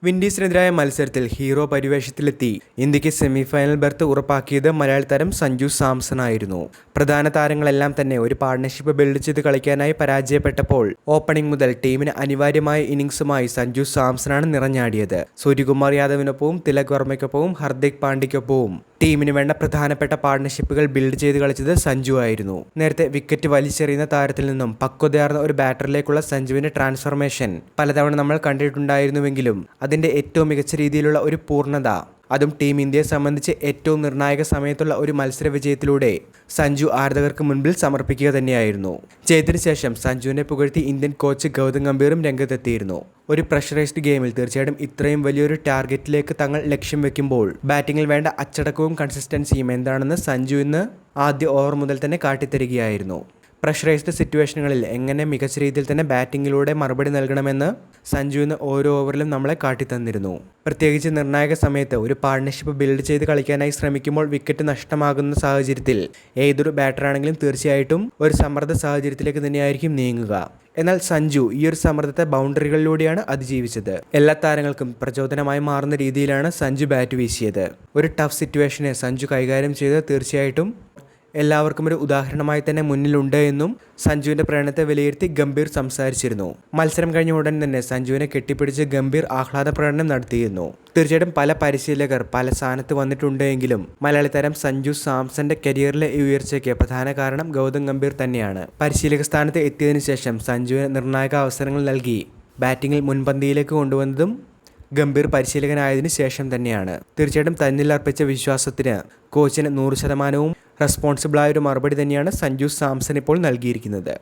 വിൻഡീസിനെതിരായ മത്സരത്തിൽ ഹീറോ പരിവേഷത്തിലെത്തി ഇന്ത്യക്ക് semifinal berth ഉറപ്പാക്കിയത് Malayali താരം സഞ്ജു സാംസൺ ആയിരുന്നു. പ്രധാന താരങ്ങളെല്ലാം തന്നെ ഒരു പാർട്ണർഷിപ്പ് ബിൽഡ് ചെയ്ത് കളിക്കാനായി പരാജയപ്പെട്ടപ്പോൾ ഓപ്പണിംഗ് മുതൽ ടീമിന് അനിവാര്യമായ ഇന്നിംഗ്സുമായി സഞ്ജു സാംസണാണ് നിറഞ്ഞാടിയത്. സൂര്യകുമാർ യാദവിനൊപ്പവും തിലക് വർമ്മയ്ക്കൊപ്പവും ഹർദിക് പാണ്ഡ്യയ്ക്കൊപ്പവും ടീമിന് വേണ്ട പ്രധാനപ്പെട്ട പാർട്ണർഷിപ്പുകൾ ബിൽഡ് ചെയ്ത് കളിച്ചത് സഞ്ജു ആയിരുന്നു. നേരത്തെ വിക്കറ്റ് വലിച്ചെറിയുന്ന താരത്തിൽ നിന്നും പക്വതയാർന്ന ഒരു ബാറ്ററിലേക്കുള്ള സഞ്ജുവിന്റെ ട്രാൻസ്ഫോർമേഷൻ പലതവണ നമ്മൾ കണ്ടിട്ടുണ്ടായിരുന്നുവെങ്കിലും അതിന്റെ ഏറ്റവും മികച്ച രീതിയിലുള്ള ഒരു പൂർണ്ണത, അതും ടീം ഇന്ത്യയെ സംബന്ധിച്ച് ഏറ്റവും നിർണായക സമയത്തുള്ള ഒരു മത്സര വിജയത്തിലൂടെ സഞ്ജു ആരാധകർക്ക് മുൻപിൽ സമർപ്പിക്കുക തന്നെയായിരുന്നു. ജയത്തിന് ശേഷം സഞ്ജുവിനെ പുകഴ്ത്തി ഇന്ത്യൻ കോച്ച് ഗൗതം ഗംഭീറും രംഗത്തെത്തിയിരുന്നു. ഒരു പ്രഷറൈസ്ഡ് ഗെയിമിൽ തീർച്ചയായിട്ടും ഇത്രയും വലിയൊരു ടാർഗറ്റിലേക്ക് തങ്ങൾ ലക്ഷ്യം വെക്കുമ്പോൾ ബാറ്റിങ്ങിൽ വേണ്ട അച്ചടക്കവും കൺസിസ്റ്റൻസിയും എന്താണെന്ന് സഞ്ജു ഇന്ന് ആദ്യ ഓവർ മുതൽ തന്നെ കാട്ടിത്തരികയായിരുന്നു. പ്രഷറൈസ്ഡ് സിറ്റുവേഷനുകളിൽ എങ്ങനെ മികച്ച രീതിയിൽ തന്നെ ബാറ്റിങ്ങിലൂടെ മറുപടി നൽകണമെന്ന് സഞ്ജു ഇന്ന് ഓരോ ഓവറിലും നമ്മളെ കാട്ടിത്തന്നിരുന്നു. പ്രത്യേകിച്ച് നിർണായക സമയത്ത് ഒരു പാർട്ണർഷിപ്പ് ബിൽഡ് ചെയ്ത് കളിക്കാനായി ശ്രമിക്കുമ്പോൾ വിക്കറ്റ് നഷ്ടമാകുന്ന സാഹചര്യത്തിൽ ഏതൊരു ബാറ്ററാണെങ്കിലും തീർച്ചയായിട്ടും ഒരു സമ്മർദ്ദ സാഹചര്യത്തിലേക്ക് തന്നെയായിരിക്കും നീങ്ങുക. എന്നാൽ സഞ്ജു ഈ ഒരു സമ്മർദ്ദത്തെ ബൗണ്ടറികളിലൂടെയാണ് അതിജീവിച്ചത്. എല്ലാ താരങ്ങൾക്കും പ്രചോദനമായി മാറുന്ന രീതിയിലാണ് സഞ്ജു ബാറ്റ് വീശിയത്. ഒരു ടഫ് സിറ്റുവേഷനെ സഞ്ജു കൈകാര്യം ചെയ്ത് തീർച്ചയായിട്ടും എല്ലാവർക്കും ഒരു ഉദാഹരണമായി തന്നെ മുന്നിലുണ്ട് എന്നും സഞ്ജുവിന്റെ പ്രകടനത്തെ വിലയിരുത്തി ഗംഭീർ സംസാരിച്ചിരുന്നു. മത്സരം കഴിഞ്ഞ ഉടൻ തന്നെ സഞ്ജുവിനെ കെട്ടിപ്പിടിച്ച് ഗംഭീർ ആഹ്ലാദ പ്രകടനം നടത്തിയിരുന്നു. തീർച്ചയായിട്ടും പല പരിശീലകർ പല സ്ഥാനത്ത് വന്നിട്ടുണ്ട് എങ്കിലും മലയാളി താരം സഞ്ജു സാംസന്റെ കരിയറിലെ ഈ ഉയർച്ചയ്ക്ക് പ്രധാന കാരണം ഗൗതം ഗംഭീർ തന്നെയാണ്. പരിശീലക സ്ഥാനത്ത് എത്തിയതിനു ശേഷം സഞ്ജുവിന് നിർണായക അവസരങ്ങൾ നൽകി ബാറ്റിംഗിൽ മുൻപന്തിയിലേക്ക് കൊണ്ടുവന്നതും ഗംഭീർ പരിശീലകനായതിനു ശേഷം തന്നെയാണ്. തീർച്ചയായിട്ടും തന്നിൽ അർപ്പിച്ച വിശ്വാസത്തിന് കോച്ചിന് 100% റെസ്പോൺസിബിളായ ഒരു മറുപടി തന്നെയാണ് സഞ്ജു സാംസൺ ഇപ്പോൾ നൽകിയിരിക്കുന്നത്.